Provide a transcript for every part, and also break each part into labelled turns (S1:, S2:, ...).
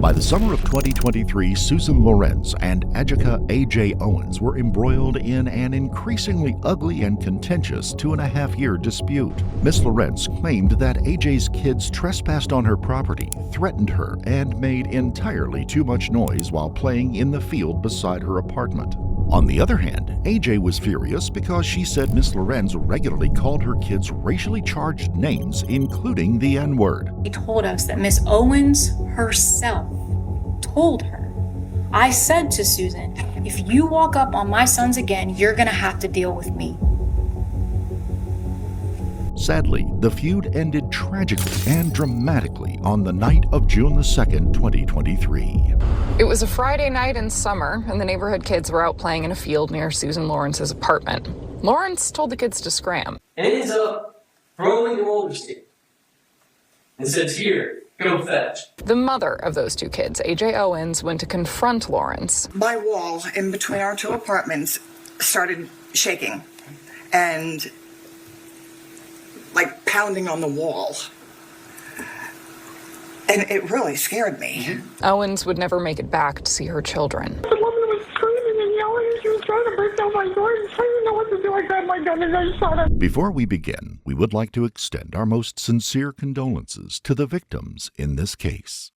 S1: By the summer of 2023, Susan Lorincz and Adjika A.J. Owens were embroiled in an increasingly ugly and contentious 2.5-year dispute. Miss Lorincz claimed that A.J.'s kids trespassed on her property, threatened her, and made entirely too much noise while playing in the field beside her apartment. On the other hand, A.J. was furious because she said Miss Lorincz regularly called her kids racially charged names, including the N-word.
S2: He told us that Miss Owens herself told her, "I said to Susan, if you walk up on my sons again, you're gonna have to deal with me."
S1: Sadly, the feud ended tragically and dramatically on the night of June the 2nd, 2023.
S3: It was a Friday night in summer, and the neighborhood kids were out playing in a field near Susan Lorinc's apartment. Lorincz told the kids to scram.
S4: Ends up throwing the roller skate and says, "Here, go fetch."
S3: The mother of those two kids, A.J. Owens, went to confront Lorincz.
S5: My wall in between our two apartments started shaking and like pounding on the wall. And it really scared me.
S3: Owens would never make it back to see her children.
S6: The woman was screaming and yelling and she was trying to break down my door and I didn't know what to do. I grabbed my gun and I shot her.
S1: Before we begin, we would like to extend our most sincere condolences to the victims in this case.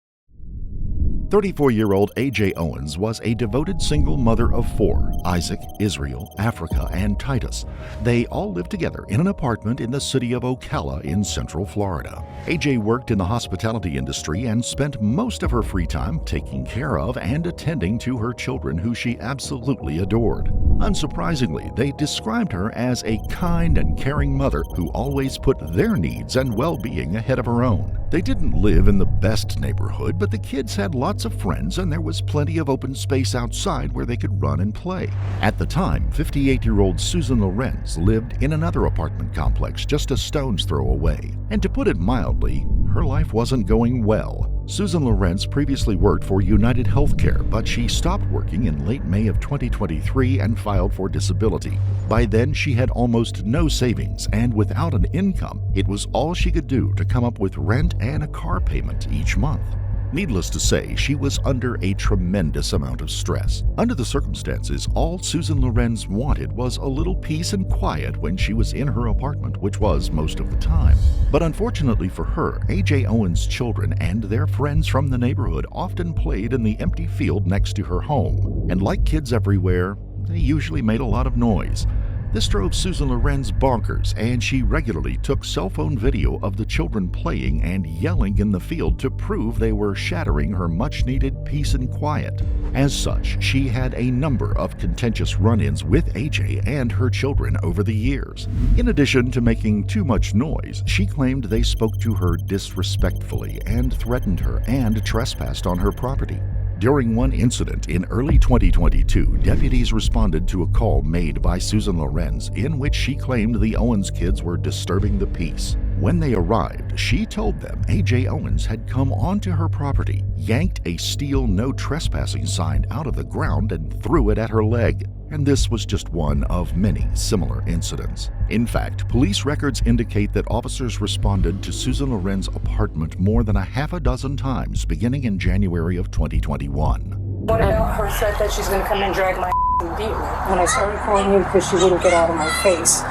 S1: 34-year-old A.J. Owens was a devoted single mother of 4, Isaac, Israel, Africa, and Titus. They all lived together in an apartment in the city of Ocala in Central Florida. A.J. worked in the hospitality industry and spent most of her free time taking care of and attending to her children, who she absolutely adored. Unsurprisingly, they described her as a kind and caring mother who always put their needs and well-being ahead of her own. They didn't live in the best neighborhood, but the kids had lots of friends and there was plenty of open space outside where they could run and play. At the time, 58-year-old Susan Lorincz lived in another apartment complex just a stone's throw away. And to put it mildly, her life wasn't going well. Susan Lorincz previously worked for United Healthcare, but she stopped working in late May of 2023 and filed for disability. By then, she had almost no savings, and without an income, it was all she could do to come up with rent and a car payment each month. Needless to say, she was under a tremendous amount of stress. Under the circumstances, all Susan Lorincz wanted was a little peace and quiet when she was in her apartment, which was most of the time. But unfortunately for her, A.J. Owens' children and their friends from the neighborhood often played in the empty field next to her home. And like kids everywhere, they usually made a lot of noise. This drove Susan Lorincz bonkers, and she regularly took cell phone video of the children playing and yelling in the field to prove they were shattering her much-needed peace and quiet. As such, she had a number of contentious run-ins with AJ and her children over the years. In addition to making too much noise, she claimed they spoke to her disrespectfully and threatened her and trespassed on her property. During one incident in early 2022, deputies responded to a call made by Susan Lorincz in which she claimed the Owens kids were disturbing the peace. When they arrived, she told them A.J. Owens had come onto her property, yanked a steel no trespassing sign out of the ground and threw it at her leg. And this was just one of many similar incidents. In fact, police records indicate that officers responded to Susan Lorintz's apartment more than a half a dozen times beginning in January of 2021.
S6: What about her said that she's going to come and drag my and beat me? When I started calling you because she wouldn't get out of my face.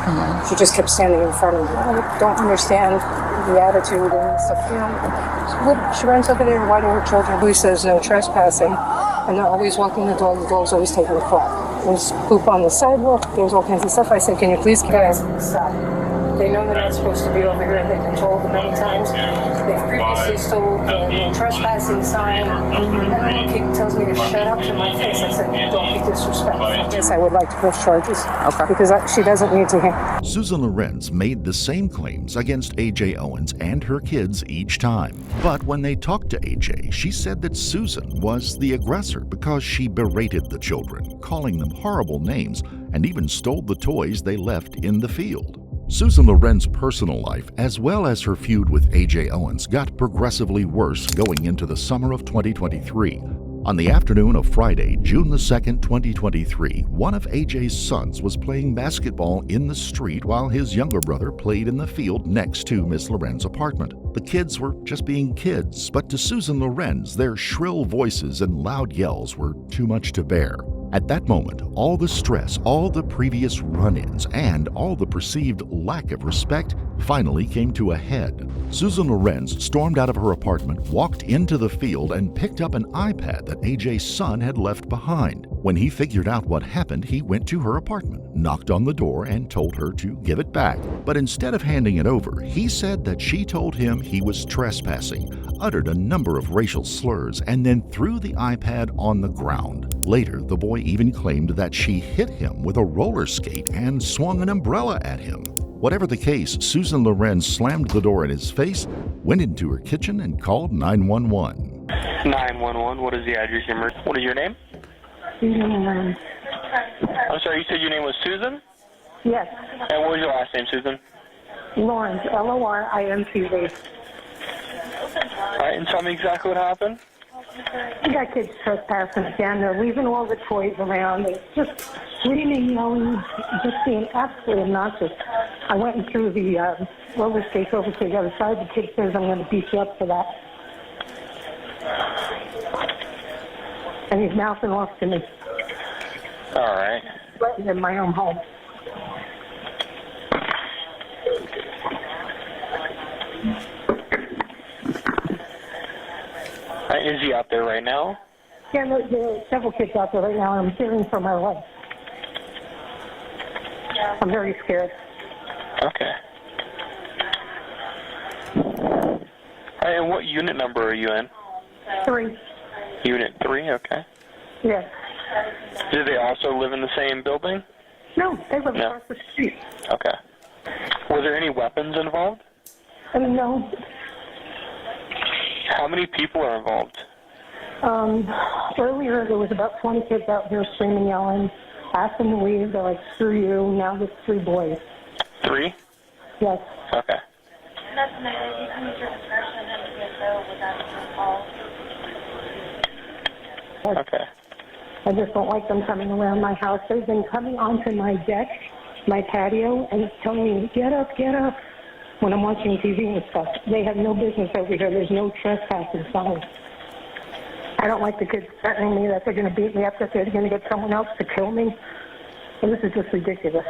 S6: She just kept standing in front of me. I don't understand the attitude and stuff. You know, she runs over there riding her children. Who says no trespassing? And they're always walking the dog's always taking a crap. There's poop on the sidewalk, there's all kinds of stuff. I said, can you please guys stop? They know they're not supposed to be over here, and they've been told many times. They've previously stole the no trespassing sign. And the kid tells me to shut up to my face. I said, don't be disrespectful. Yes, I would like to push charges. Okay. Because she doesn't need to hear.
S1: Susan Lorincz made the same claims against A.J. Owens and her kids each time. But when they talked to A.J., she said that Susan was the aggressor because she berated the children, calling them horrible names, and even stole the toys they left in the field. Susan Lorintz's personal life, as well as her feud with A.J. Owens, got progressively worse going into the summer of 2023. On the afternoon of Friday, June the 2nd, 2023, one of AJ's sons was playing basketball in the street while his younger brother played in the field next to Miss Lorentz's apartment. The kids were just being kids, but to Susan Lorincz, their shrill voices and loud yells were too much to bear. At that moment, all the stress, all the previous run-ins, and all the perceived lack of respect finally came to a head. Susan Lorincz stormed out of her apartment, walked into the field, and picked up an iPad that AJ's son had left behind. When he figured out what happened, he went to her apartment, knocked on the door, and told her to give it back. But instead of handing it over, he said that she told him he was trespassing, uttered a number of racial slurs, and then threw the iPad on the ground. Later, the boy even claimed that she hit him with a roller skate and swung an umbrella at him. Whatever the case, Susan Lorincz slammed the door in his face, went into her kitchen, and called 911.
S7: 911, what is the address? What is your name?
S6: Susan.
S7: I'm sorry, you said your name was Susan?
S6: Yes.
S7: And what was your last name, Susan?
S6: Lorincz, Lorincz.
S7: All right, and tell me exactly what happened.
S6: We got kids trespassing again. They're leaving all the toys around. They're just screaming, yelling, just being absolutely obnoxious. I went and threw the roller skates over to the other side. The kid says, I'm going to beat you up for that. And he's mouthing off to me.
S7: All right.
S6: Right in my own home.
S7: Is he out there right now?
S6: Yeah, there are several kids out there right now, and I'm fearing for my life. I'm very scared.
S7: Okay. All right, and what unit number are you in?
S6: 3.
S7: Unit 3, okay.
S6: Yes.
S7: Do they also live in the same building?
S6: No, they live across the street.
S7: Okay. Were there any weapons involved?
S6: No.
S7: How many people are involved?
S6: Earlier there was about 20 kids out here screaming, yelling, asking to leave. They're like, screw you. Now there's 3 boys.
S7: 3?
S6: Yes.
S7: Okay. Okay.
S6: I just don't like them coming around my house. They've been coming onto my deck, my patio, and telling me, get up, when I'm watching TV and stuff. They have no business over here. There's no trespassing sign. I don't like the kids threatening me that they're going to beat me up, that they're going to get someone else to kill me. And this is just ridiculous.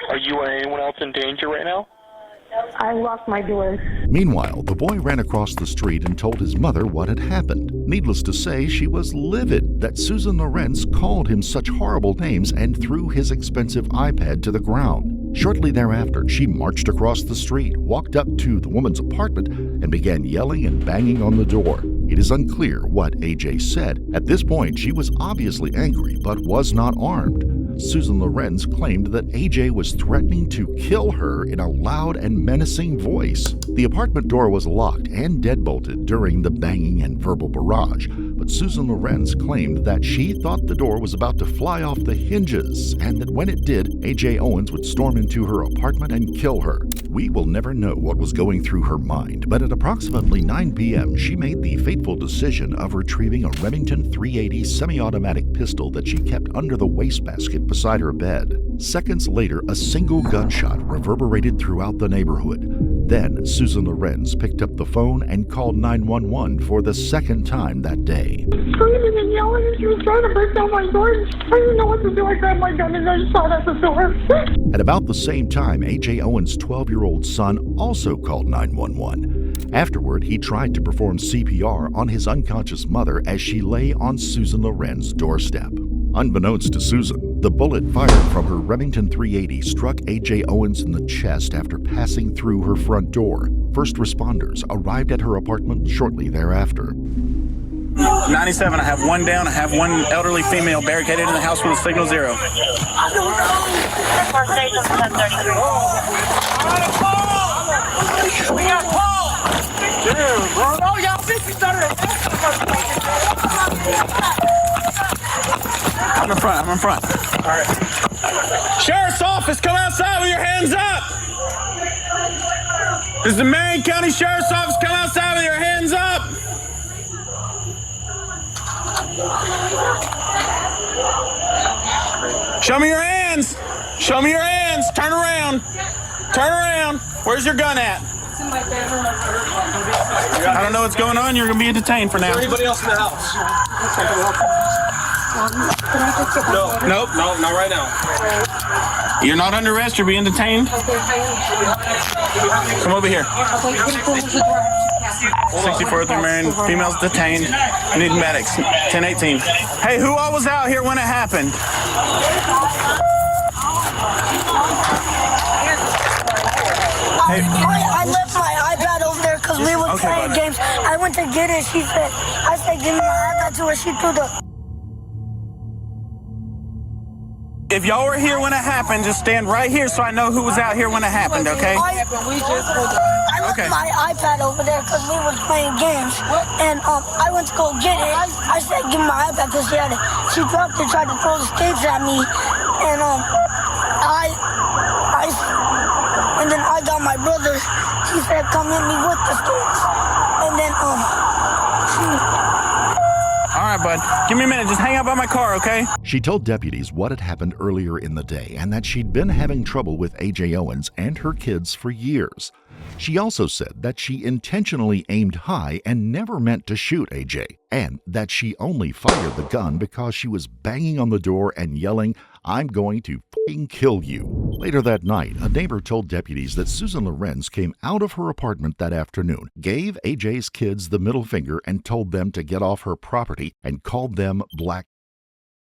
S7: Are you or anyone else in danger right now?
S6: I locked my doors.
S1: Meanwhile, the boy ran across the street and told his mother what had happened. Needless to say, she was livid that Susan Lorincz called him such horrible names and threw his expensive iPad to the ground. Shortly thereafter, she marched across the street, walked up to the woman's apartment, and began yelling and banging on the door. It is unclear what AJ said. At this point, she was obviously angry, but was not armed. Susan Lorincz claimed that AJ was threatening to kill her in a loud and menacing voice. The apartment door was locked and deadbolted during the banging and verbal barrage, but Susan Lorincz claimed that she thought the door was about to fly off the hinges and that when it did, AJ Owens would storm into her apartment and kill her. We will never know what was going through her mind, but at approximately 9 p.m., she made the fateful decision of retrieving a Remington 380 semi-automatic pistol that she kept under the wastebasket beside her bed. Seconds later, a single gunshot reverberated throughout the neighborhood. Then, Susan Lorincz picked up the phone and called 911 for the second time that day.
S6: Screaming and yelling, and she was trying to break down my door. I didn't know what to do. I grabbed my gun and I just shot at the door.
S1: At about the same time, AJ Owens' 12-year-old son also called 911. Afterward, he tried to perform CPR on his unconscious mother as she lay on Susan Lorentz's doorstep. Unbeknownst to Susan, the bullet fired from her Remington 380 struck AJ Owens in the chest after passing through her front door. First responders arrived at her apartment shortly thereafter.
S8: 97, I have one down. I have one elderly female barricaded in the house with a signal 0.
S9: We got Paul! Dude, bro. Oh, y'all think we started
S8: I'm in front.
S9: All right.
S8: Sheriff's office, come outside with your hands up! This is the Marion County Sheriff's Office, come outside with your hands up! Show me your hands. Show me your hands. Turn around. Turn around. Where's your gun at? I don't know what's going on. You're going to be detained for now.
S9: Is there anybody else in the house? No.
S8: Nope.
S9: No, not right now.
S8: You're not under arrest. You're being detained. Come over here. 64th and Marion. Females detained. I need medics. 1018. Hey, who all was out here when it happened? Hey.
S10: I left my iPad over there because we were playing games. I went to get it. I said, give me my iPad to her. She threw the...
S8: If y'all were here when it happened, just stand right here so I know who was out here when it happened, okay?
S10: I left my iPad over there because we were playing games. And I went to go get it. I said, give me my iPad because she had it. She dropped it, tried to throw the skates at me. And and then I got my brother. He said, come hit me with the skates. And then,
S8: All right, bud. Give me a minute. Just hang out by my car, okay?
S1: She told deputies what had happened earlier in the day and that she'd been having trouble with A.J. Owens and her kids for years. She also said that she intentionally aimed high and never meant to shoot A.J., and that she only fired the gun because she was banging on the door and yelling, "I'm going to f***ing kill you." Later that night, a neighbor told deputies that Susan Lorincz came out of her apartment that afternoon, gave A.J.'s kids the middle finger and told them to get off her property and called them black.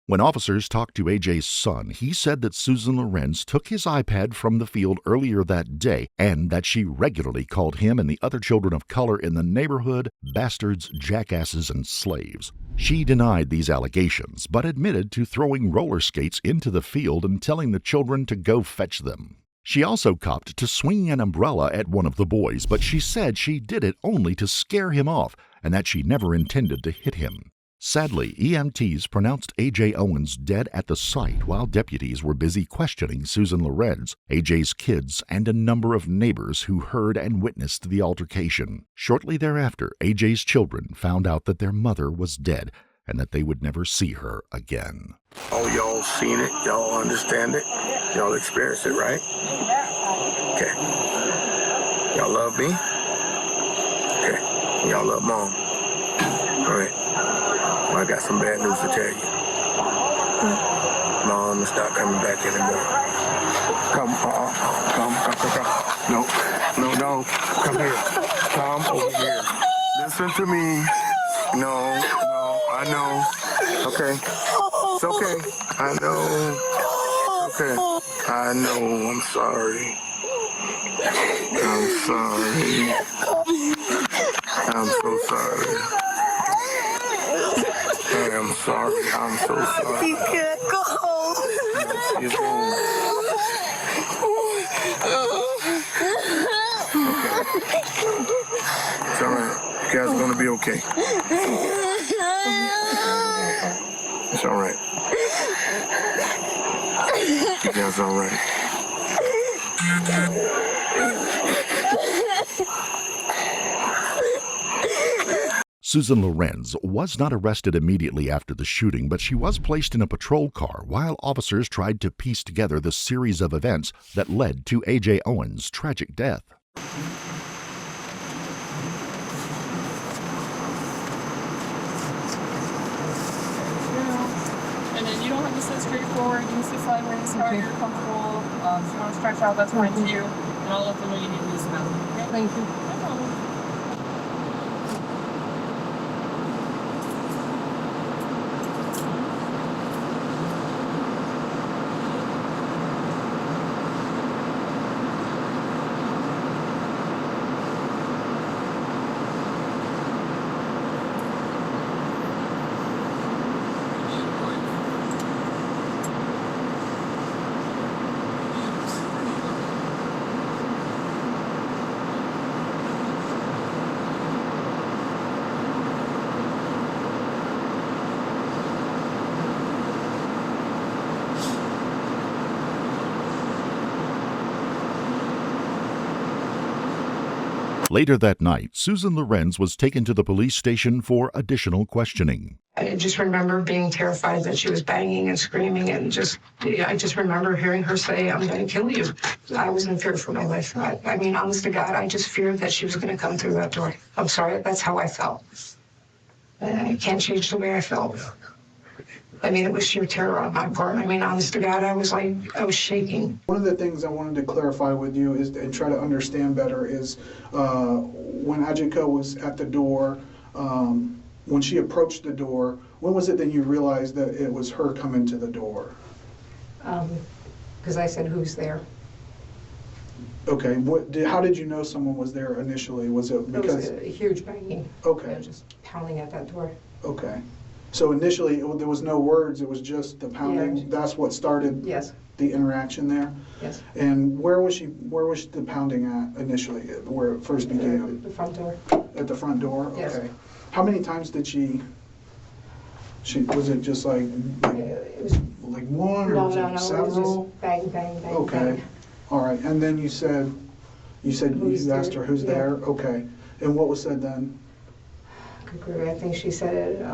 S1: When officers talked to A.J.'s son, he said that Susan Lorincz took his iPad from the field earlier that day and that she regularly called him and the other children of color in the neighborhood bastards, jackasses, and slaves. She denied these allegations, but admitted to throwing roller skates into the field and telling the children to go fetch them. She also copped to swinging an umbrella at one of the boys, but she said she did it only to scare him off and that she never intended to hit him. Sadly, EMTs pronounced A.J. Owens dead at the site while deputies were busy questioning Susan Lorincz, A.J.'s kids, and a number of neighbors who heard and witnessed the altercation. Shortly thereafter, A.J.'s children found out that their mother was dead and that they would never see her again.
S11: Oh, y'all seen it? Y'all understand it? Y'all experienced it, right? Okay. Y'all love me? Okay. Y'all love Mom? All right. Well, I got some bad news to tell you. Mom is not coming back anymore. Come. No. Come here. Come over here. Listen to me. No. I know. Okay. It's okay. I know. Okay. I know. I'm sorry. I'm so sorry. I'm sorry. I'm so sorry.
S10: You can't go home.
S11: You're home. Okay. It's all right. You guys are going to be okay. It's all right. You guys are all right.
S1: Susan Lorincz was not arrested immediately after the shooting, but she was placed in a patrol car while officers tried to piece together the series of events that led to A.J. Owens' tragic death.
S3: And then you don't have to sit straight forward. You can sit sideways, however you're comfortable. If you want to stretch out, that's fine too. And I'll let them know you need to use the bathroom. Okay? Thank you. No problem.
S1: Later that night, Susan Lorincz was taken to the police station for additional questioning.
S6: I just remember being terrified that she was banging and screaming, and I just remember hearing her say, "I'm going to kill you." I was in fear for my life. I mean, honest to God, I just feared that she was going to come through that door. I'm sorry, that's how I felt. I can't change the way I felt. I mean, it was sheer terror on my part. I mean, honest to God, I was shaking.
S12: One of the things I wanted to clarify with you is, and try to understand better, is when Ajika was at the door, when she approached the door, when was it that you realized that it was her coming to the door?
S6: Because I said, "Who's there?"
S12: Okay, how did you know someone was there initially? Was it because...
S6: It was a huge banging.
S12: Okay.
S6: Just pounding at that door.
S12: Okay. So initially, there was no words, it was just the pounding?
S6: Yeah.
S12: That's what started
S6: Yes.
S12: the interaction there?
S6: Yes.
S12: And where was the pounding at initially, where it first began?
S6: The front door.
S12: At the front door?
S6: Yes.
S12: Okay. How many times did she was it just like
S6: It was,
S12: one, or
S6: no,
S12: was
S6: no,
S12: it
S6: no,
S12: several?
S6: it was just bang, bang, bang,
S12: Okay.
S6: bang.
S12: All right, and then you said
S6: Who's
S12: you asked
S6: there?
S12: her who's
S6: Yeah.
S12: there? Okay. And what was said then?
S6: I think she said,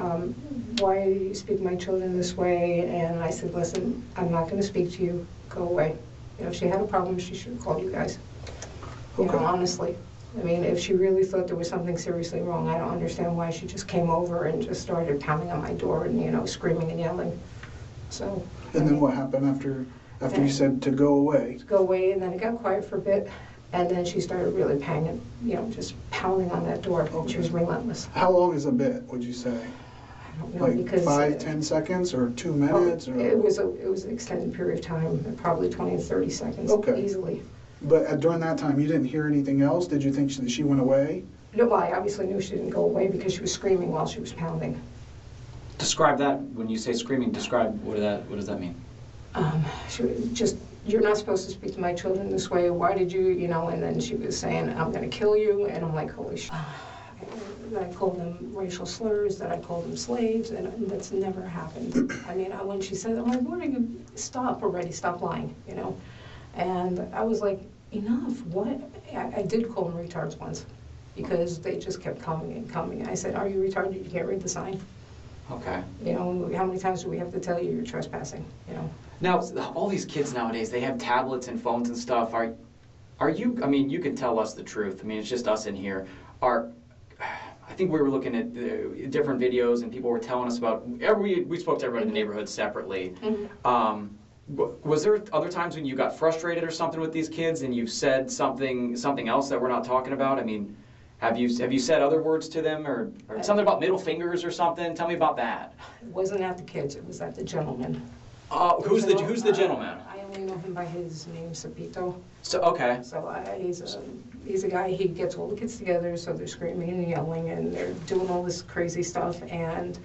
S6: "Why do you speak to my children this way?" And I said, "Listen, I'm not going to speak to you. Go away." You know, if she had a problem, she should have called you guys. You know, honestly. I mean, if she really thought there was something seriously wrong, I don't understand why she just came over and just started pounding on my door and, you know, screaming and yelling. So.
S12: And then what happened after you said to go away?
S6: To go away, and then it got quiet for a bit, and then she started really banging, you know, just pounding on that door. Okay. She was relentless.
S12: How long is a bit, would you say?
S6: I don't know,
S12: Like
S6: because
S12: 5, 10 seconds or 2 minutes? Or?
S6: It was an extended period of time, probably 20 to 30 seconds, easily.
S12: But during that time, you didn't hear anything else? Did you think she went away?
S6: No, well, I obviously knew she didn't go away because she was screaming while she was pounding.
S13: Describe that. When you say screaming, describe what does that mean?
S6: She was just, "You're not supposed to speak to my children this way. Why did you, you know?" And then she was saying, "I'm going to kill you." And I'm like, holy shit. I called them racial slurs, that I called them slaves, and that's never happened. I mean, when she said, I'm like, "What are you, stop already, stop lying," you know? And I was like, enough, what? I did call them retards once, because they just kept coming and coming. I said, "Are you retarded? You can't read the sign."
S13: Okay.
S6: You know, how many times do we have to tell you you're trespassing, you know?
S13: Now, all these kids nowadays, they have tablets and phones and stuff. Are you, I mean, you can tell us the truth. I mean, it's just us in here. I think we were looking at different videos and people were telling us about, we spoke to everybody in the neighborhood separately. Was there other times when you got frustrated or something with these kids and you've said something else that we're not talking about? I mean, have you said other words to them or something about middle fingers or something? Tell me about that.
S6: It wasn't at the kids, it was at the gentleman.
S13: Who's the gentleman?
S6: I only know him by his name, Sapito.
S13: So, okay.
S6: So he's a guy, he gets all the kids together, so they're screaming and yelling and they're doing all this crazy stuff, and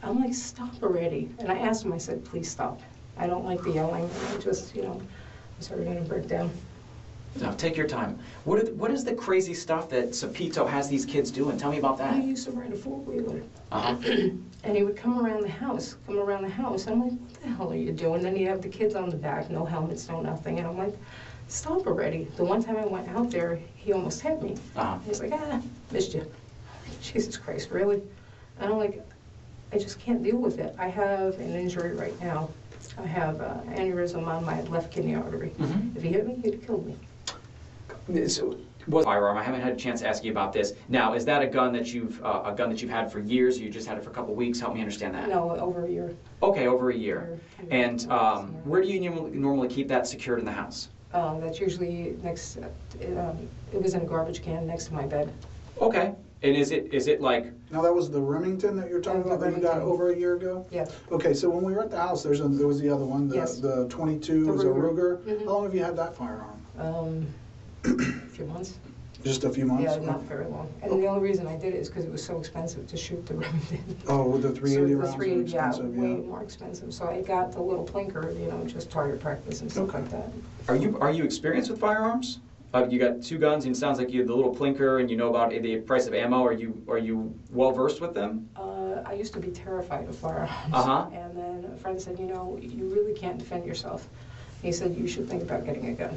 S6: I'm like, "Stop already." And I asked him, I said, "Please stop. I don't like the yelling." And I just, you know, I started gonna break down.
S13: Now, take your time. What is the crazy stuff that Sapito has these kids doing? Tell me about that.
S6: He used to ride a four-wheeler.
S13: Uh-huh.
S6: And he would come around the house. And I'm like, "What the hell are you doing?" Then he'd have the kids on the back, no helmets, no nothing. And I'm like, "Stop already." The one time I went out there, he almost hit me.
S13: Uh-huh.
S6: He's like, "Missed you." Jesus Christ, really? And I'm like, I just can't deal with it. I have an injury right now. I have an aneurysm on my left kidney artery.
S13: Mm-hmm.
S6: If he hit me, he'd have killed me.
S13: So, what firearm? I haven't had a chance to ask you about this. Now, is that a gun that you've had for years? You just had it for a couple weeks. Help me understand that.
S6: No, over a year.
S13: Okay, over a year. And where do you normally keep that secured in the house?
S6: That's usually next. It was in a garbage can next to my bed.
S13: Okay. And is it like?
S12: Now that was the Remington that you're talking about that you got over a year ago?
S6: Yeah.
S12: Okay, so when we were at the house, there was the other one, the 22 was a Ruger.
S6: Mm-hmm.
S12: How long have you had that firearm?
S6: A few months.
S12: Just a few months?
S6: Yeah, not very long. And the only reason I did it is because it was so expensive to shoot the Remington.
S12: Oh, with the 380 rounds?
S6: The 380, yeah, way more expensive. So I got the little plinker, you know, just target practice and stuff like that.
S13: Are you experienced with firearms? You got 2 guns, and it sounds like you have the little plinker, and you know about the price of ammo. Are you well versed with them?
S6: I used to be terrified of firearms.
S13: Uh-huh.
S6: And then a friend said, "You know, you really can't defend yourself." He said, "You should think about getting a gun."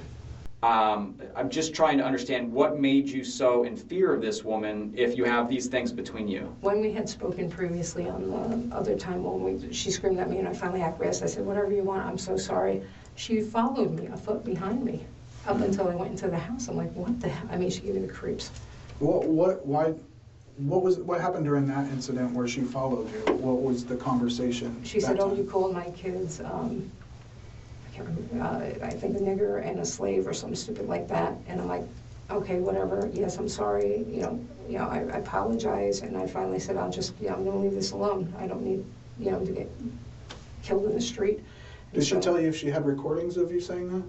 S13: I'm just trying to understand what made you so in fear of this woman if you have these things between you.
S6: When we had spoken previously on the other time when she screamed at me and I finally acquiesced, I said, whatever you want, I'm so sorry. She followed me a foot behind me up until I went into the house. I'm like, what the hell? I mean, she gave me the creeps.
S12: What happened during that incident where she followed you? What was the conversation?
S6: She said, oh, you called my kids, I can't remember, I think a nigger and a slave or something stupid like that. And I'm like, okay, whatever. Yes, I'm sorry. I apologize. And I finally said, I'm gonna leave this alone. I don't need, to get killed in the street.
S12: Did she tell you if she had recordings of you saying that?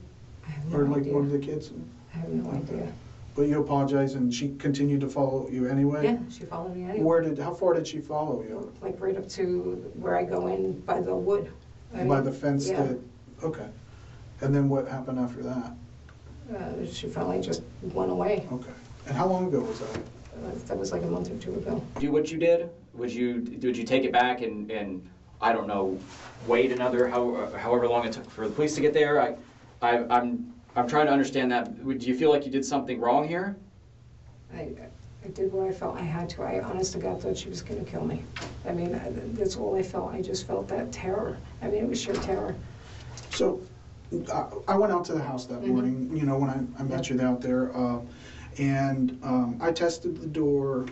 S6: I have no
S12: or like
S6: idea.
S12: one of the kids?
S6: I have no idea.
S12: But you apologized and she continued to follow you anyway?
S6: Yeah, she followed me anyway.
S12: How far did she follow you?
S6: Like right up to where I go in by the wood.
S12: By the fence?
S6: Yeah.
S12: Okay. And then what happened after that?
S6: She finally just went away.
S12: Okay. And how long ago was that?
S6: That was like a month or two ago.
S13: Do what you did? Would you take it back and I don't know, wait however long it took for the police to get there? I'm trying to understand that. Do you feel like you did something wrong here?
S6: I did what I felt I had to. I honest to God thought she was going to kill me. I mean, that's all I felt. I just felt that terror. I mean, it was sheer terror.
S12: So I went out to the house that morning, when I met you out there, and I tested the door.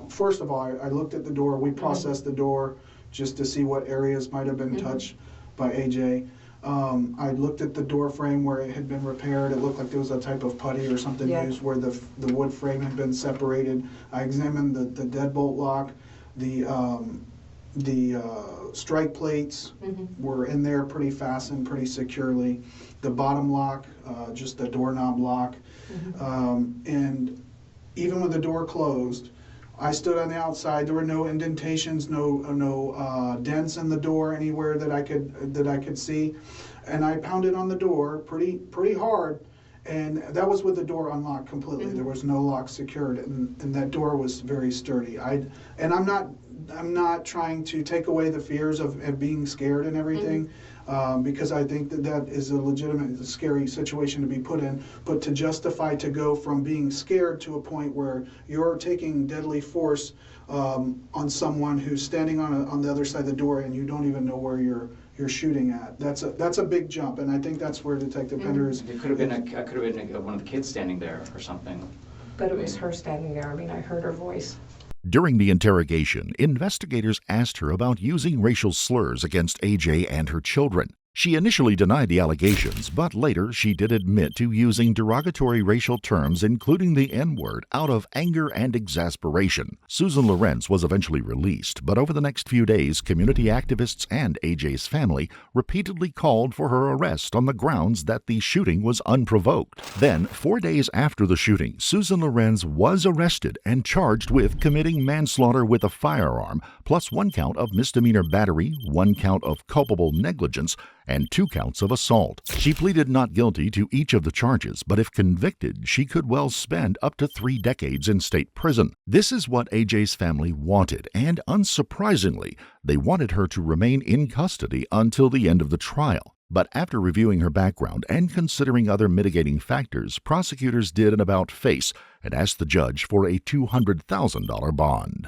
S12: First of all, I looked at the door. We processed the door just to see what areas might have been touched by AJ. I looked at the door frame where it had been repaired. It looked like there was a type of putty or something used where the wood frame had been separated. I examined the deadbolt lock. The strike plates were in there pretty fastened, pretty securely. The bottom lock, just the doorknob lock. And even with the door closed, I stood on the outside. There were no indentations, no dents in the door anywhere that I could see. And I pounded on the door pretty hard. And that was with the door unlocked completely. There was no lock secured, and that door was very sturdy. I'm not trying to take away the fears of being scared and everything, because I think that is a legitimate, scary situation to be put in. But to justify to go from being scared to a point where you're taking deadly force on someone who's standing on the other side of the door and you don't even know where you're shooting at, that's a big jump. And I think that's where Detective Pender is.
S13: It could have been one of the kids standing there or something.
S6: But it was her standing there. I mean, I heard her voice.
S1: During the interrogation, investigators asked her about using racial slurs against AJ and her children. She initially denied the allegations, but later she did admit to using derogatory racial terms, including the N-word, out of anger and exasperation. Susan Lorincz was eventually released, but over the next few days, community activists and AJ's family repeatedly called for her arrest on the grounds that the shooting was unprovoked. Then, 4 days after the shooting, Susan Lorincz was arrested and charged with committing manslaughter with a firearm, plus 1 count of misdemeanor battery, 1 count of culpable negligence, and 2 counts of assault. She pleaded not guilty to each of the charges, but if convicted, she could well spend up to 3 decades in state prison. This is what AJ's family wanted, and unsurprisingly, they wanted her to remain in custody until the end of the trial. But after reviewing her background and considering other mitigating factors, prosecutors did an about-face and asked the judge for a $200,000 bond.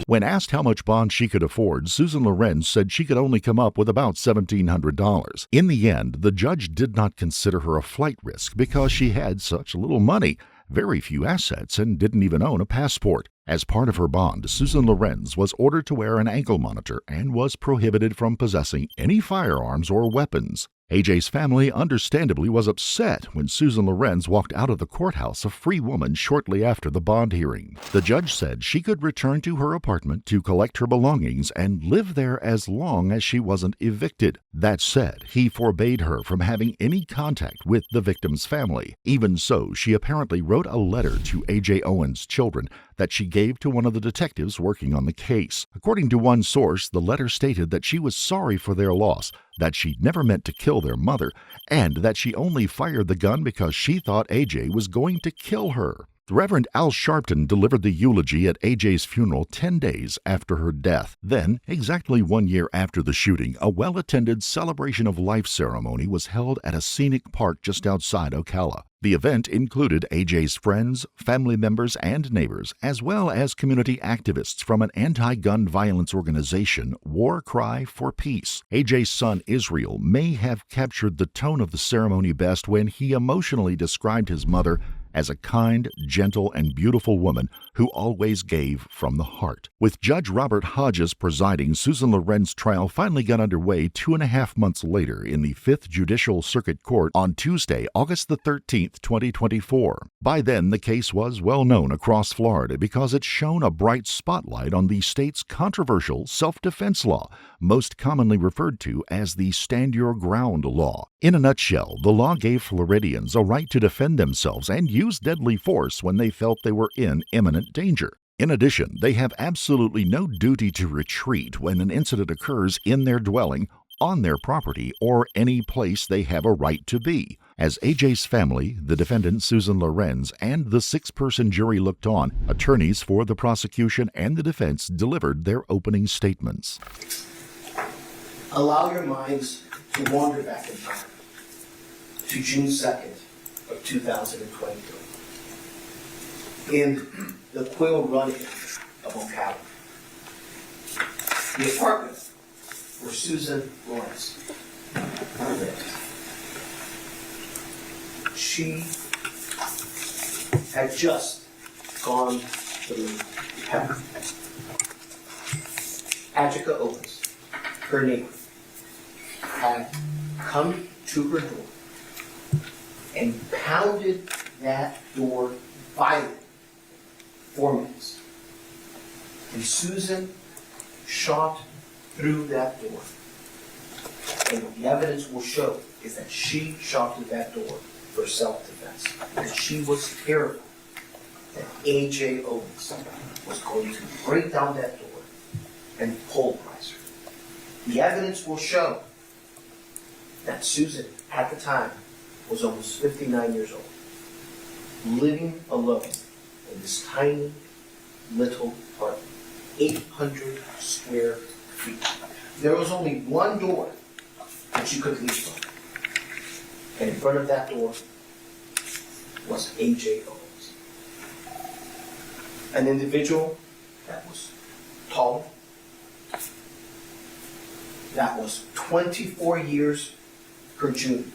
S1: When asked how much bond she could afford, Susan Lorincz said she could only come up with about $1,700. In the end, the judge did not consider her a flight risk because she had such little money, very few assets, and didn't even own a passport. As part of her bond, Susan Lorincz was ordered to wear an ankle monitor and was prohibited from possessing any firearms or weapons. AJ's family understandably was upset when Susan Lorincz walked out of the courthouse a free woman shortly after the bond hearing. The judge said she could return to her apartment to collect her belongings and live there as long as she wasn't evicted. That said, he forbade her from having any contact with the victim's family. Even so, she apparently wrote a letter to AJ Owen's children that she gave to one of the detectives working on the case. According to one source, the letter stated that she was sorry for their loss, that she never meant to kill their mother, and that she only fired the gun because she thought AJ was going to kill her. The Reverend Al Sharpton delivered the eulogy at AJ's funeral 10 days after her death. Then, exactly 1 year after the shooting, a well-attended celebration of life ceremony was held at a scenic park just outside Ocala. The event included AJ's friends, family members, and neighbors, as well as community activists from an anti-gun violence organization, War Cry for Peace. AJ's son, Israel, may have captured the tone of the ceremony best when he emotionally described his mother as a kind, gentle, and beautiful woman who always gave from the heart. With Judge Robert Hodges presiding, Susan Lorentz's trial finally got underway 2.5 months later in the 5th Judicial Circuit Court on Tuesday, August the 13th, 2024. By then, the case was well known across Florida because it shone a bright spotlight on the state's controversial self-defense law, most commonly referred to as the Stand Your Ground law. In a nutshell, the law gave Floridians a right to defend themselves and use deadly force when they felt they were in imminent danger. In addition, they have absolutely no duty to retreat when an incident occurs in their dwelling, on their property, or any place they have a right to be. As AJ's family, the defendant Susan Lorincz, and the 6-person jury looked on, attorneys for the prosecution and the defense delivered their opening statements.
S14: Allow your minds to wander back in time to June 2nd of 2023 in the Quill Run of Ocala. The apartment where Susan Lorincz lived. She had just gone through hell. Adjika Owens, her neighbor, had come to her door and pounded that door violently for minutes. And Susan shot through that door. And what the evidence will show is that she shot through that door for self-defense. That she was terrified that A.J. Owens was going to break down that door and pulverize her. The evidence will show that Susan, at the time, was almost 59 years old, living alone in this tiny little apartment, 800 square feet. There was only one door that she could leave from. And in front of that door was A.J. Owens. An individual that was tall, that was 24 years her junior,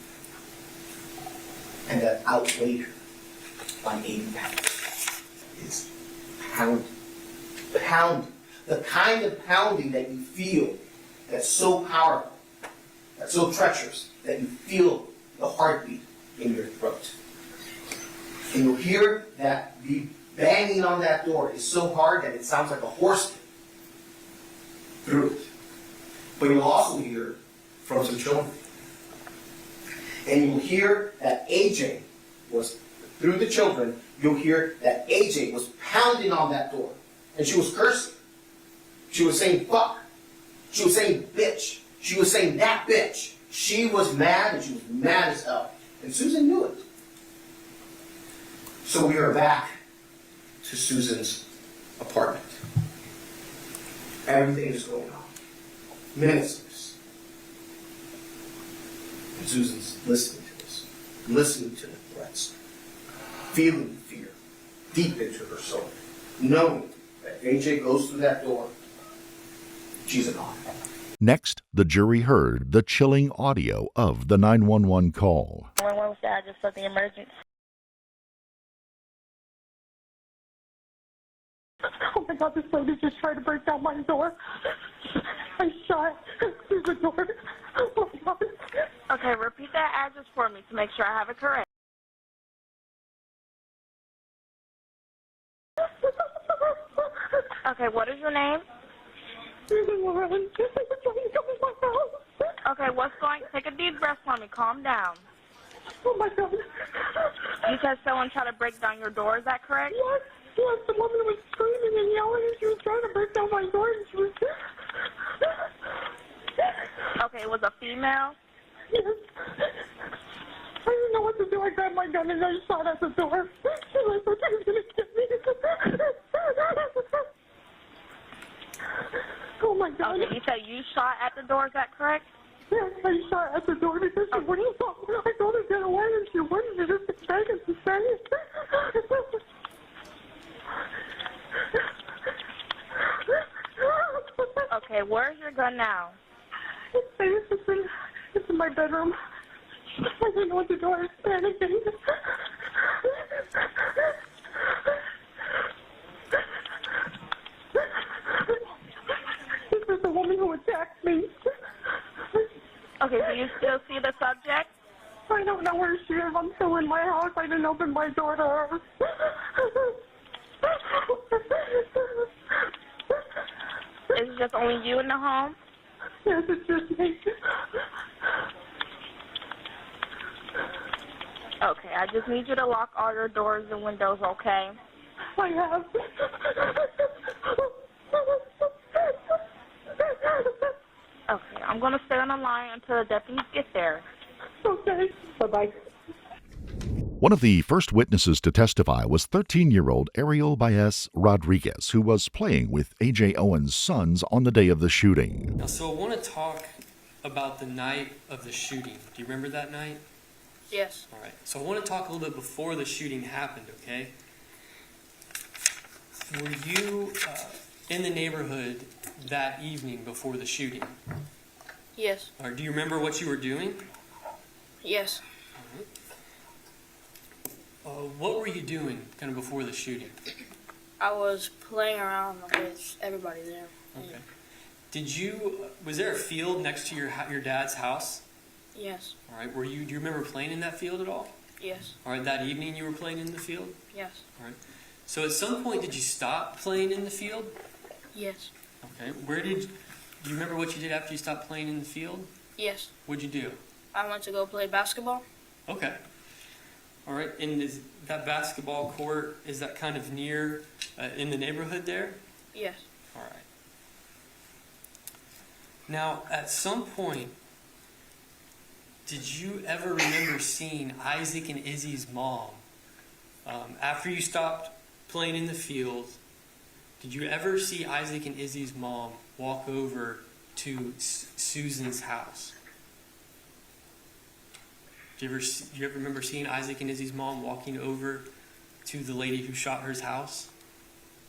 S14: and that outweighed her by 80 pounds. It's pounding. The kind of pounding that you feel that's so powerful, that's so treacherous, that you feel the heartbeat in your throat. And you'll hear that the banging on that door is so hard that it sounds like a horse through it. But you'll also hear from some children. And you'll hear that AJ was, through the children, you'll hear that AJ was pounding on that door. And she was cursing. She was saying fuck. She was saying bitch. She was saying that bitch. She was mad, and she was mad as hell. And Susan knew it. So we are back to Susan's apartment. Everything is going on. Minutes of this. And Susan's listening to this. Listening to the threats. Feeling fear deep into her soul. Knowing that if AJ goes through that door, she's a goner.
S1: Next, the jury heard the chilling audio of the 911 call.
S15: 911 said I just saw the emergency.
S9: Oh my God, this lady just tried to break down my door. I shot through the door. Oh my God.
S15: Okay, repeat that address for me to make sure I have it correct. Okay, what is your name? Okay, what's going? Take a deep breath for me. Calm down.
S9: Oh my God.
S15: You said someone tried to break down your door. Is that correct?
S9: Yes. Yes, the woman was screaming and yelling, and she was trying to break down my door, and she was...
S15: Okay, it was a female?
S9: Yes. I didn't know what to do. I grabbed my gun and I shot at the door. And I thought he was going to get me. Oh my God.
S15: Okay, you said you shot at the door, is that correct?
S9: Yeah, I shot at the door because she wouldn't stop. I told her to get away and she wouldn't. She just kept begging to stay.
S15: Okay, where's your gun now?
S9: It's in my bedroom. I didn't know what to do. I was panicking. This is the woman who attacked me.
S15: Okay, do you still see the subject?
S9: I don't know where she is. I'm still in my house. I didn't open my door to her.
S15: Is it just only you in the home?
S9: Yes, it's just me.
S15: Okay, I just need you to lock all your doors and windows, okay?
S9: I have.
S15: Okay, I'm going to stay on the line until the deputies get there.
S9: Okay. Bye-bye.
S1: One of the first witnesses to testify was 13-year-old Ariel Baez Rodriguez, who was playing with A.J. Owens' sons on the day of the shooting.
S4: Now, so I want to talk about the night of the shooting. Do you remember that night?
S2: Yes.
S4: All right. So I want to talk a little bit before the shooting happened, okay? Were you in the neighborhood that evening before the shooting?
S2: Yes.
S4: Or do you remember what you were doing?
S2: Yes.
S4: What were you doing kind of before the shooting?
S2: I was playing around with everybody there.
S4: Okay. Was there a field next to your dad's house?
S2: Yes.
S4: All right. Do you remember playing in that field at all?
S2: Yes.
S4: All right. That evening you were playing in the field?
S2: Yes.
S4: All right. So at some point did you stop playing in the field?
S2: Yes.
S4: Okay. Do you remember what you did after you stopped playing in the field?
S2: Yes.
S4: What'd you do?
S2: I went to go play basketball.
S4: Okay. All right. And is that basketball court, is that kind of near in the neighborhood there?
S2: Yes.
S4: All right. Now, at some point, did you ever remember seeing Isaac and Izzy's mom? After you stopped playing in the field, did you ever see Isaac and Izzy's mom walk over to Susan's house? Do you ever remember seeing Isaac and Izzy's mom walking over to the lady who shot her's house?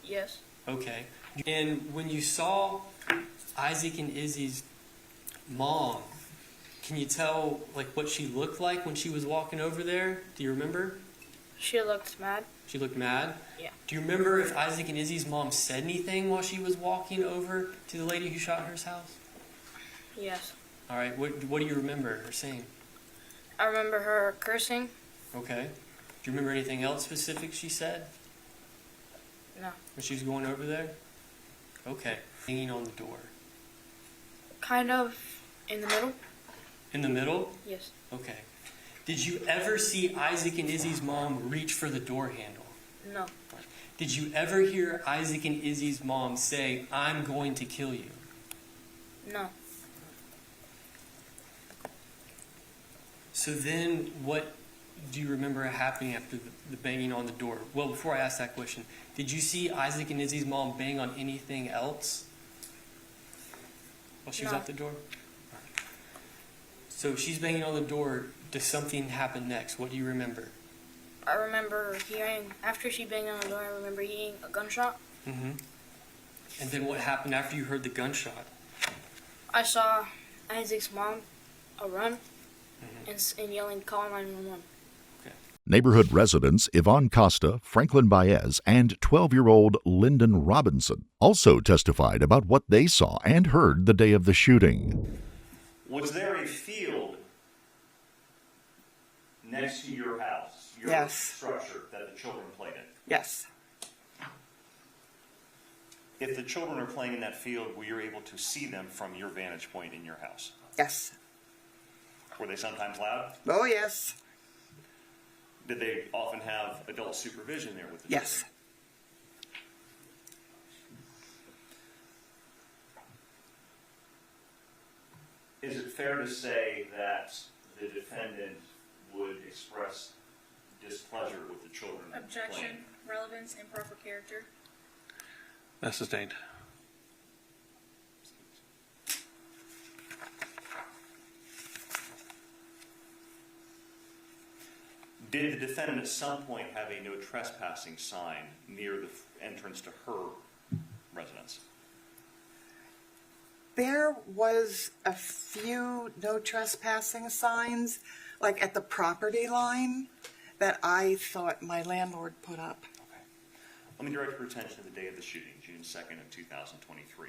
S2: Yes.
S4: Okay. And when you saw Isaac and Izzy's mom, can you tell what she looked like when she was walking over there? Do you remember?
S2: She looked mad.
S4: She looked mad?
S2: Yeah.
S4: Do you remember if Isaac and Izzy's mom said anything while she was walking over to the lady who shot her's house?
S2: Yes.
S4: All right. What do you remember her saying?
S2: I remember her cursing.
S4: Okay. Do you remember anything else specific she said?
S2: No.
S4: When she was going over there? Okay. Hanging on the door.
S2: Kind of in the middle.
S4: In the middle?
S2: Yes.
S4: Okay. Did you ever see Isaac and Izzy's mom reach for the door handle?
S2: No.
S4: Did you ever hear Isaac and Izzy's mom say, "I'm going to kill you"?
S2: No.
S4: So then what do you remember happening after the banging on the door? Well, before I ask that question, did you see Isaac and Izzy's mom bang on anything else while she was
S2: No.
S4: at the door? So she's banging on the door. Does something happen next? What do you remember?
S2: I remember hearing, after she banged on the door, I remember hearing a gunshot.
S4: Mm-hmm. And then what happened after you heard the gunshot?
S2: I saw Isaac's mom run and yelling, "Call 911."
S1: Neighborhood residents Yvonne Costa, Franklin Baez, and 12-year-old Lyndon Robinson also testified about what they saw and heard the day of the shooting.
S16: Was there a field next to your house, your
S5: Yes.
S16: structure that the children played in?
S5: Yes.
S16: If the children are playing in that field, were you able to see them from your vantage point in your house?
S5: Yes.
S16: Were they sometimes loud?
S5: Oh, yes.
S16: Did they often have adult supervision there with the
S5: Yes.
S16: children? Is it fair to say that the defendant would express displeasure with the children.
S2: Objection,
S16: playing.
S2: relevance, improper character.
S8: That's sustained.
S16: Did the defendant at some point have a no trespassing sign near the entrance to her residence?
S5: There was a few no trespassing signs, like at the property line, that I thought my landlord put up.
S16: Let me direct your attention to the day of the shooting, June 2nd of 2023.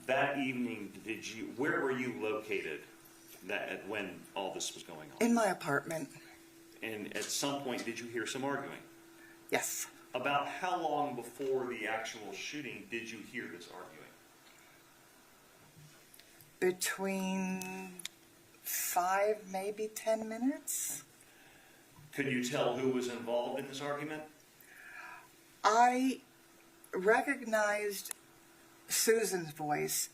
S16: That evening, where were you located when all this was going on?
S5: In my apartment.
S16: And at some point, did you hear some arguing?
S5: Yes.
S16: About how long before the actual shooting did you hear this arguing?
S5: Between 5, maybe 10 minutes.
S16: Could you tell who was involved in this argument?
S5: I recognized Susan's voice,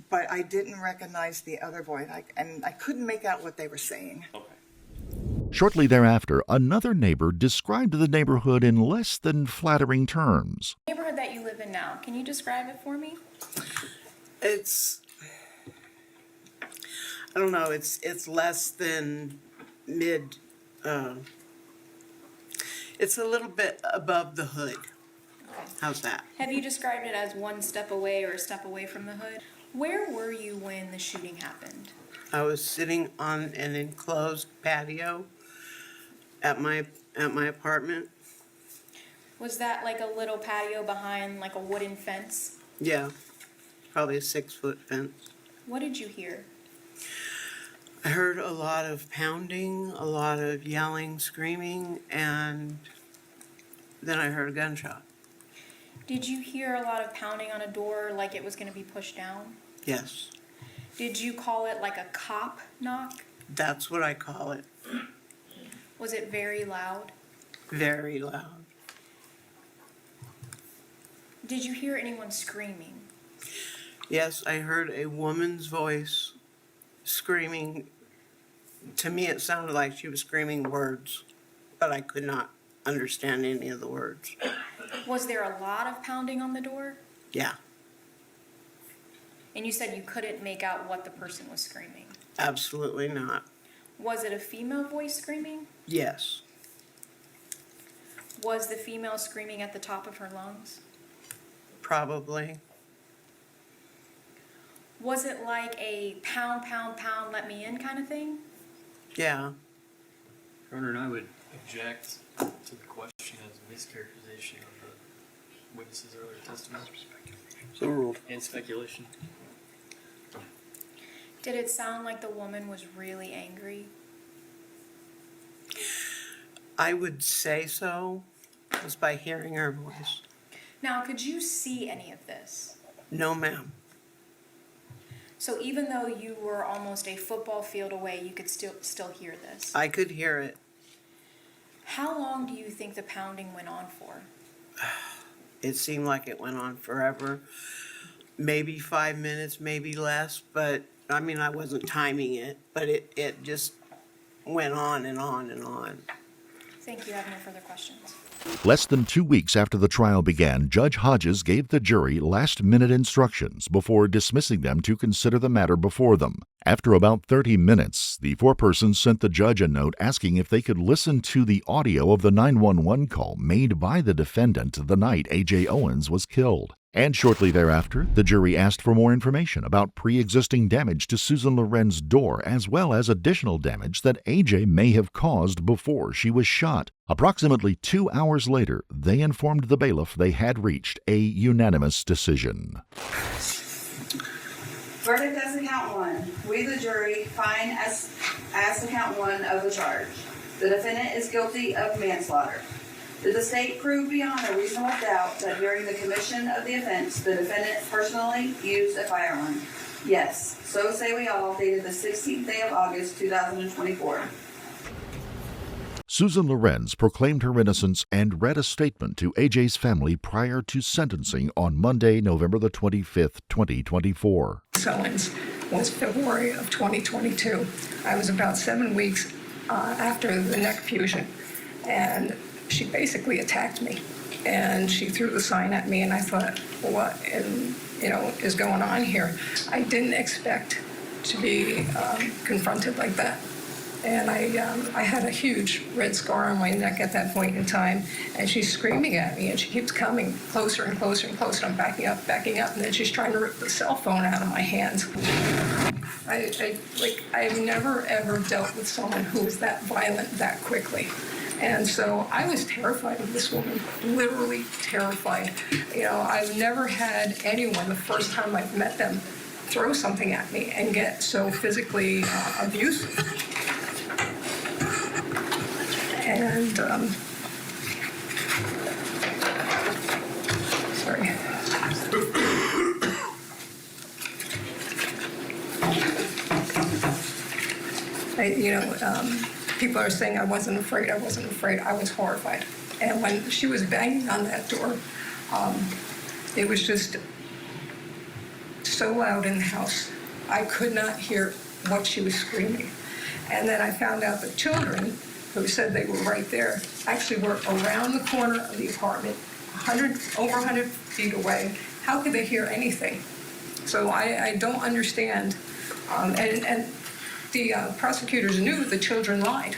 S5: but I didn't recognize the other voice, and I couldn't make out what they were saying.
S16: Okay.
S1: Shortly thereafter, another neighbor described the neighborhood in less than flattering terms.
S2: The neighborhood that you live in now, can you describe it for me?
S17: It's, I don't know, it's less than mid, it's a little bit above the hood. How's that?
S2: Have you described it as one step away or a step away from the hood? Where were you when the shooting happened?
S17: I was sitting on an enclosed patio at my apartment.
S2: Was that like a little patio behind like a wooden fence?
S17: Yeah, probably a 6-foot fence.
S2: What did you hear?
S17: I heard a lot of pounding, a lot of yelling, screaming, and then I heard a gunshot.
S2: Did you hear a lot of pounding on a door like it was going to be pushed down?
S17: Yes,
S2: Did you call it like a cop knock?
S17: that's what I call it.
S2: Was it very loud?
S17: Very loud.
S2: Did you hear anyone screaming?
S17: Yes, I heard a woman's voice screaming. To me, it sounded like she was screaming words, but I could not understand any of the words.
S2: Was there a lot of pounding on the door?
S17: Yeah,
S2: And you said you couldn't make out what the person was screaming.
S17: absolutely not.
S2: Was it a female voice screaming?
S17: Yes,
S2: Was the female screaming at the top of her lungs?
S17: probably.
S2: Was it like a pound, pound, pound, let me in kind of thing?
S17: Yeah.
S4: Your Honor, and I would object to the question as a mischaracterization of the witness's earlier testimony.
S17: So ruled.
S4: And speculation.
S2: Did it sound like the woman was really angry?
S17: I would say so, just by hearing her voice.
S2: Now, could you see any of this?
S17: No, ma'am.
S2: So even though you were almost a football field away, you could still hear this?
S17: I could hear it.
S2: How long do you think the pounding went on for?
S17: It seemed like it went on forever. Maybe 5 minutes, maybe less, but I mean, I wasn't timing it, but it just went on and on and on.
S2: Thank you. I have no further questions.
S1: Less than 2 weeks after the trial began, Judge Hodges gave the jury last-minute instructions before dismissing them to consider the matter before them. After about 30 minutes, the forepersons sent the judge a note asking if they could listen to the audio of the 911 call made by the defendant the night A.J. Owens was killed. And shortly thereafter, the jury asked for more information about pre-existing damage to Susan Lorentz's door, as well as additional damage that A.J. may have caused before she was shot. Approximately 2 hours later, they informed the bailiff they had reached a unanimous decision.
S18: Verdict as to count one. We, the jury, find as to count one of the charge. The defendant is guilty of manslaughter. Did the state prove beyond a reasonable doubt that during the commission of the offense, the defendant personally used a firearm? Yes. So say we all, dated the 16th day of August, 2024.
S1: Susan Lorincz proclaimed her innocence and read a statement to A.J.'s family prior to sentencing on Monday, November the 25th, 2024.
S6: Owens was February of 2022. I was about 7 weeks after the neck fusion, and she basically attacked me. And she threw the sign at me, and I thought, what is going on here? I didn't expect to be confronted like that. And I had a huge red scar on my neck at that point in time, and she's screaming at me, and she keeps coming closer and closer and closer. I'm backing up, and then she's trying to rip the cell phone out of my hands. I've never ever dealt with someone who was that violent that quickly. And so I was terrified of this woman, literally terrified. I've never had anyone, the first time I've met them, throw something at me and get so physically abusive. And, sorry. People are saying I wasn't afraid. I wasn't afraid. I was horrified. And when she was banging on that door, it was just so loud in the house. I could not hear what she was screaming. And then I found out the children, who said they were right there, actually were around the corner of the apartment, over 100 feet away. How could they hear anything? So I don't understand. And the prosecutors knew the children lied.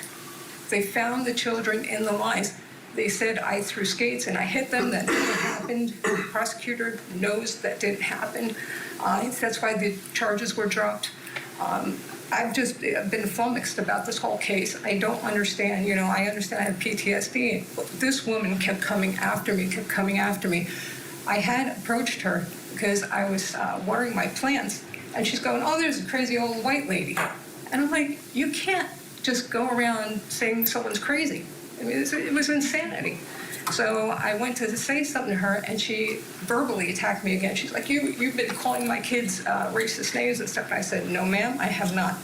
S6: They found the children in the lies. They said I threw skates and I hit them. That never happened. The prosecutor knows that didn't happen. That's why the charges were dropped. I've just been flummoxed about this whole case. I don't understand. I understand I have PTSD, but this woman kept coming after me, I had approached her because I was watering my plants, and she's going, oh, there's a crazy old white lady. And I'm like, you can't just go around saying someone's crazy. I mean, it was insanity. So I went to say something to her, and she verbally attacked me again. She's like, you've been calling my kids racist names and stuff. And I said, no, ma'am, I have not.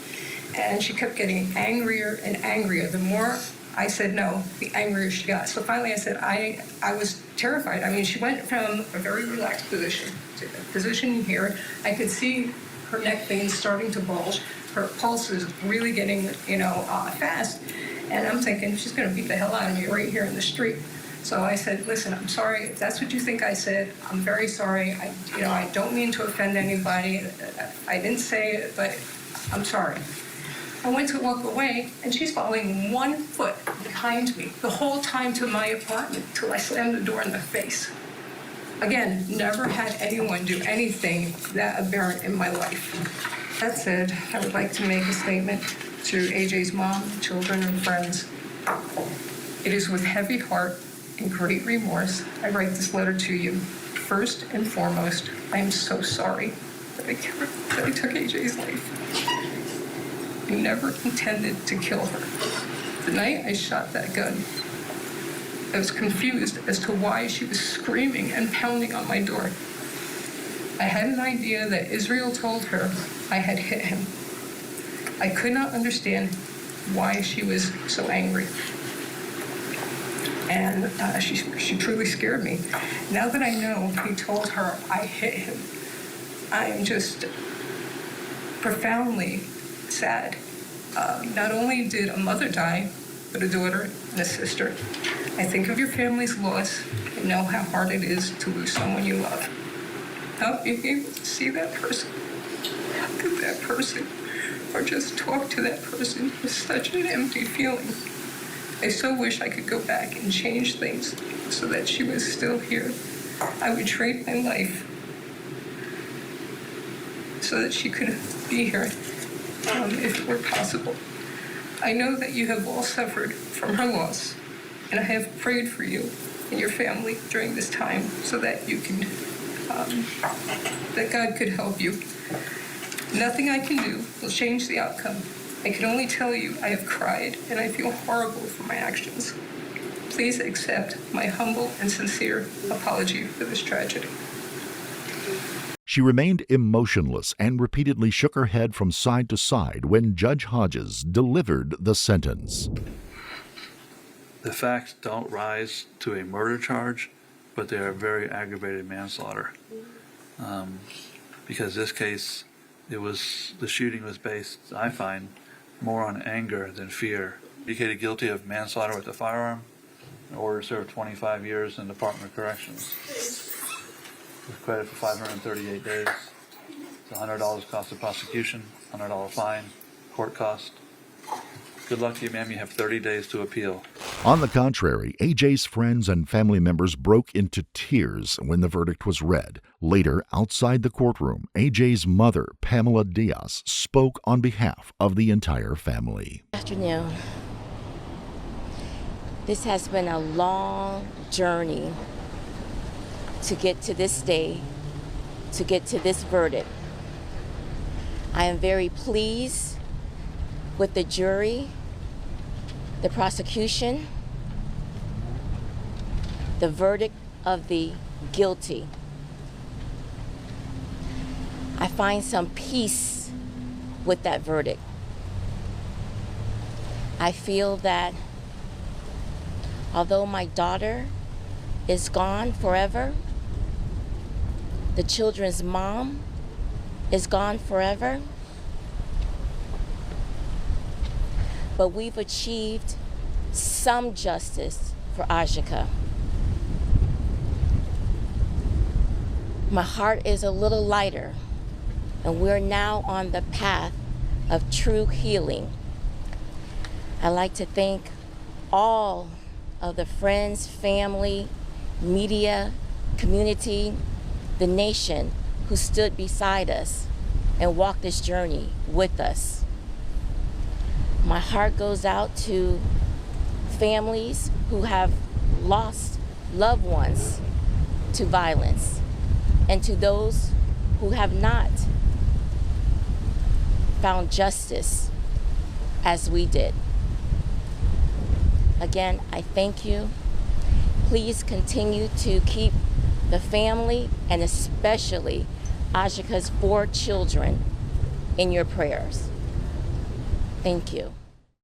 S6: And she kept getting angrier and angrier. The more I said no, the angrier she got. So finally I said, I was terrified. I mean, she went from a very relaxed position to the position here. I could see her neck veins starting to bulge. Her pulse is really getting, fast. And I'm thinking, she's going to beat the hell out of me right here in the street. So I said, listen, I'm sorry. If that's what you think I said, I'm very sorry. I don't mean to offend anybody. I didn't say it, but I'm sorry. I went to walk away, and she's following 1 foot behind me the whole time to my apartment till I slammed the door in the face. Again, never had anyone do anything that aberrant in my life. That said, I would like to make a statement to AJ's mom, children, and friends. It is with heavy heart and great remorse I write this letter to you. First and foremost, I am so sorry that I took AJ's life. I never intended to kill her. The night I shot that gun, I was confused as to why she was screaming and pounding on my door. I had an idea that Israel told her I had hit him. I could not understand why she was so angry. And she truly scared me. Now that I know he told her I hit him, I am just profoundly sad. Not only did a mother die, but a daughter and a sister. I think of your family's loss and know how hard it is to lose someone you love. How being able to see that person, look at that person, or just talk to that person is such an empty feeling. I so wish I could go back and change things so that she was still here. I would trade my life so that she could be here, if it were possible. I know that you have all suffered from her loss, and I have prayed for you and your family during this time so that you can, that God could help you. Nothing I can do will change the outcome. I can only tell you I have cried and I feel horrible for my actions. Please accept my humble and sincere apology for this tragedy.
S1: She remained emotionless and repeatedly shook her head from side to side when Judge Hodges delivered the sentence.
S19: The facts don't rise to a murder charge, but they are very aggravated manslaughter. Because this case, the shooting was based, I find, more on anger than fear indicated guilty of manslaughter with a firearm and ordered to serve 25 years in the Department of Corrections. With credit for 538 days. It's $100 cost of prosecution, $100 fine, court cost. Good luck to you, ma'am. You have 30 days to appeal.
S1: On the contrary, AJ's friends and family members broke into tears when the verdict was read. Later, outside the courtroom, AJ's mother, Pamela Diaz, spoke on behalf of the entire family.
S20: Good afternoon. This has been a long journey to get to this day, to get to this verdict. I am very pleased with the jury, the prosecution, the verdict of the guilty. I find some peace with that verdict. I feel that although my daughter is gone forever, the children's mom is gone forever, but we've achieved some justice for Ajika. My heart is a little lighter, and we're now on the path of true healing. I'd like to thank all of the friends, family, media, community, the nation who stood beside us and walked this journey with us. My heart goes out to families who have lost loved ones to violence, and to those who have not found justice as we did. Again, I thank you. Please continue to keep the family and especially Ajika's 4 children in your prayers. Thank you.